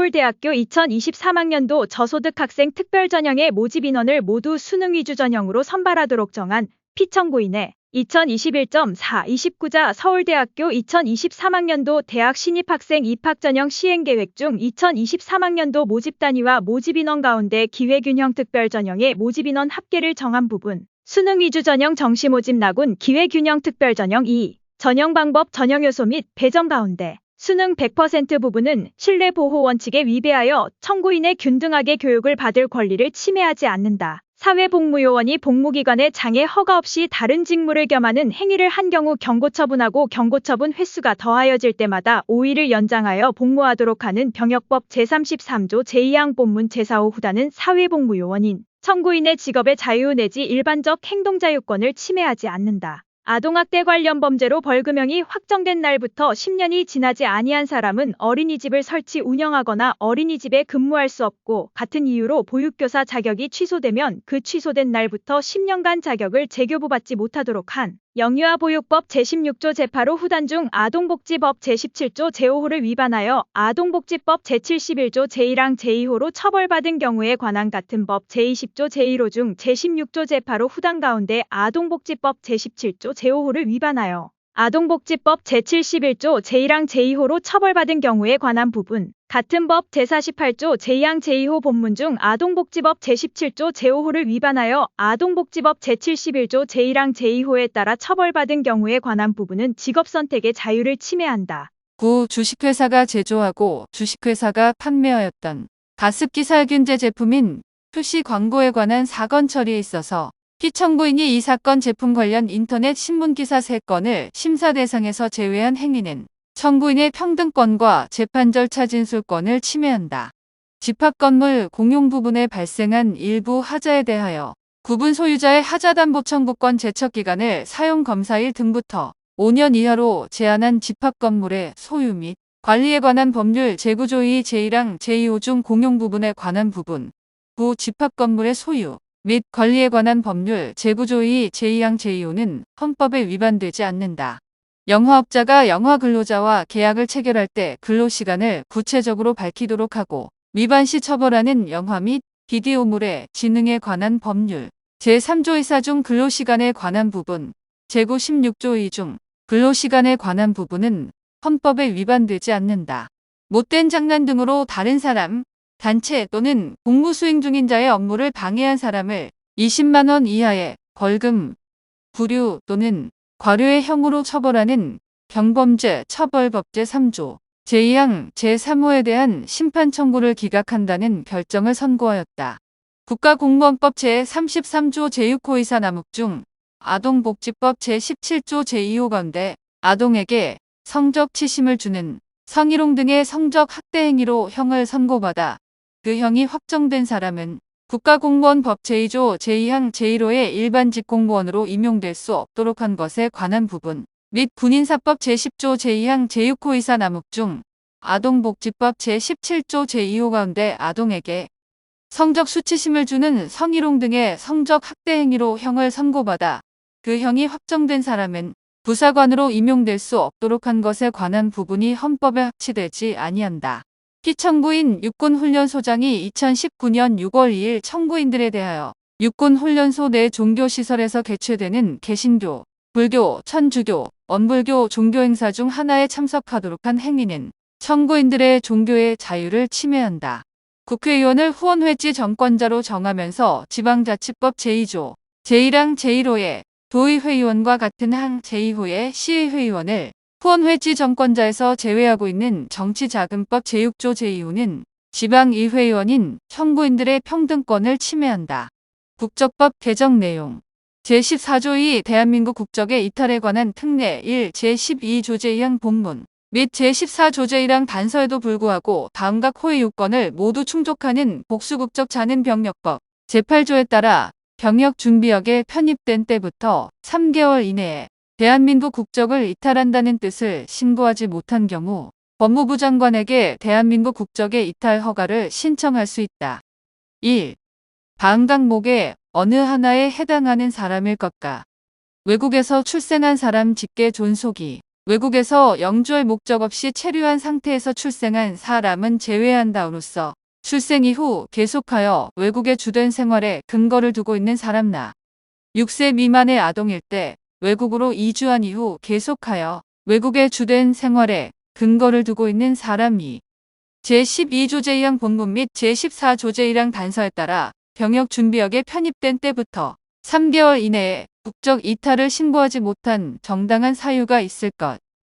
서울대학교 2023학년도 저소득 학생 특별전형의 모집 인원을 모두 수능 위주 전형으로 선발하도록 정한 피청구인의 2021.4 29자 서울대학교 2023학년도 대학 신입학생 입학전형 시행계획 중 2023학년도 모집 단위와 모집 인원 가운데 기회균형 특별전형의 모집 인원 합계를 정한 부분, 수능 위주 전형 정시 모집 나군 기회균형 특별전형 2, 전형 방법 전형 요소 및 배정 가운데 수능 100% 부분은 신뢰 보호 원칙에 위배하여 청구인의 균등하게 교육을 받을 권리를 침해하지 않는다. 사회복무요원이 복무기관에 장애 허가 없이 다른 직무를 겸하는 행위를 한 경우 경고처분하고 경고처분 횟수가 더하여질 때마다 5일을 연장하여 복무하도록 하는 병역법 제33조 제2항 본문 제4호 후단은 사회복무요원인 청구인의 직업의 자유 내지 일반적 행동자유권을 침해하지 않는다. 아동학대 관련 범죄로 벌금형이 확정된 날부터 10년이 지나지 아니한 사람은 어린이집을 설치 운영하거나 어린이집에 근무할 수 없고, 같은 이유로 보육교사 자격이 취소되면 그 취소된 날부터 10년간 자격을 재교부받지 못하도록 한 영유아보육법 제16조 제8호 후단 중 아동복지법 제17조 제5호를 위반하여 아동복지법 제71조 제1항 제2호로 처벌받은 경우에 관한 같은 법 제20조 제1호 중 제16조 제8호 후단 가운데 아동복지법 제17조 제5호를 위반하여 아동복지법 제71조 제1항 제2호로 처벌받은 경우에 관한 부분, 같은 법 제48조 제2항 제2호 본문 중 아동복지법 제17조 제5호를 위반하여 아동복지법 제71조 제1항 제2호에 따라 처벌받은 경우에 관한 부분은 직업선택의 자유를 침해한다. 9. 주식회사가 제조하고 주식회사가 판매하였던 가습기 살균제 제품인 표시 광고에 관한 사건 처리에 있어서 피청구인이 이 사건 제품 관련 인터넷 신문기사 3건을 심사 대상에서 제외한 행위는 청구인의 평등권과 재판 절차 진술권을 침해한다. 집합건물 공용 부분에 발생한 일부 하자에 대하여 구분 소유자의 하자담보 청구권 제척기간을 사용검사일 등부터 5년 이하로 제한한 집합건물의 소유 및 관리에 관한 법률 제9조 2 제1항 제2호 중 공용 부분에 관한 부분, 구 집합건물의 소유 및 관리에 관한 법률 제9조 2 제2항 제2호는 헌법에 위반되지 않는다. 영화업자가 영화근로자와 계약을 체결할 때 근로시간을 구체적으로 밝히도록 하고 위반 시 처벌하는 영화 및 비디오물의 진흥에 관한 법률 제3조 2사 중 근로시간에 관한 부분 제9 16조 2 중 근로시간에 관한 부분은 헌법에 위반되지 않는다. 못된 장난 등으로 다른 사람, 단체 또는 공무 수행 중인 자의 업무를 방해한 사람을 20만 원 이하의 벌금, 구류 또는 과료의 형으로 처벌하는 경범죄 처벌법 제3조 제2항 제3호에 대한 심판 청구를 기각한다는 결정을 선고하였다. 국가공무원법 제33조 제6호 이사 남욱 중 아동복지법 제17조 제2호 가운데 아동에게 성적 치심을 주는 성희롱 등의 성적 학대 행위로 형을 선고받아 그 형이 확정된 사람은 국가공무원법 제2조 제2항 제1호의 일반 직공무원으로 임용될 수 없도록 한 것에 관한 부분 및 군인사법 제10조 제2항 제6호 이사 남욱 중 아동복지법 제17조 제2호 가운데 아동에게 성적 수치심을 주는 성희롱 등의 성적 학대 행위로 형을 선고받아 그 형이 확정된 사람은 부사관으로 임용될 수 없도록 한 것에 관한 부분이 헌법에 합치되지 아니한다. 피청구인 육군훈련소장이 2019년 6월 2일 청구인들에 대하여 육군훈련소 내 종교시설에서 개최되는 개신교, 불교, 천주교, 원불교 종교행사 중 하나에 참석하도록 한 행위는 청구인들의 종교의 자유를 침해한다. 국회의원을 후원회지 정권자로 정하면서 지방자치법 제2조 제1항 제1호에 도의회의원과 같은 항 제2호의 시의회의원을 후원회지 정권자에서 제외하고 있는 정치자금법 제6조 제2호는 지방의회의원인 청구인들의 평등권을 침해한다. 국적법 개정 내용 제14조 2 대한민국 국적의 이탈에 관한 특례 1 제12조 제2항 본문 및 제14조 제1항 단서에도 불구하고 다음과 호의 요건을 모두 충족하는 복수국적 자는 병력법 제8조에 따라 병역준비역에 편입된 때부터 3개월 이내에 대한민국 국적을 이탈한다는 뜻을 신고하지 못한 경우 법무부 장관에게 대한민국 국적의 이탈 허가를 신청할 수 있다. 1. 다음 항목의 어느 하나에 해당하는 사람일 것과 외국에서 출생한 사람 직계 존속이 외국에서 영주할 목적 없이 체류한 상태에서 출생한 사람은 제외한다로서 출생 이후 계속하여 외국의 주된 생활에 근거를 두고 있는 사람나 6세 미만의 아동일 때 외국으로 이주한 이후 계속하여 외국의 주된 생활에 근거를 두고 있는 사람이 제12조 제2항 본문 및 제14조 제1항 단서에 따라 병역 준비역에 편입된 때부터 3개월 이내에 국적 이탈을 신고하지 못한 정당한 사유가 있을 것.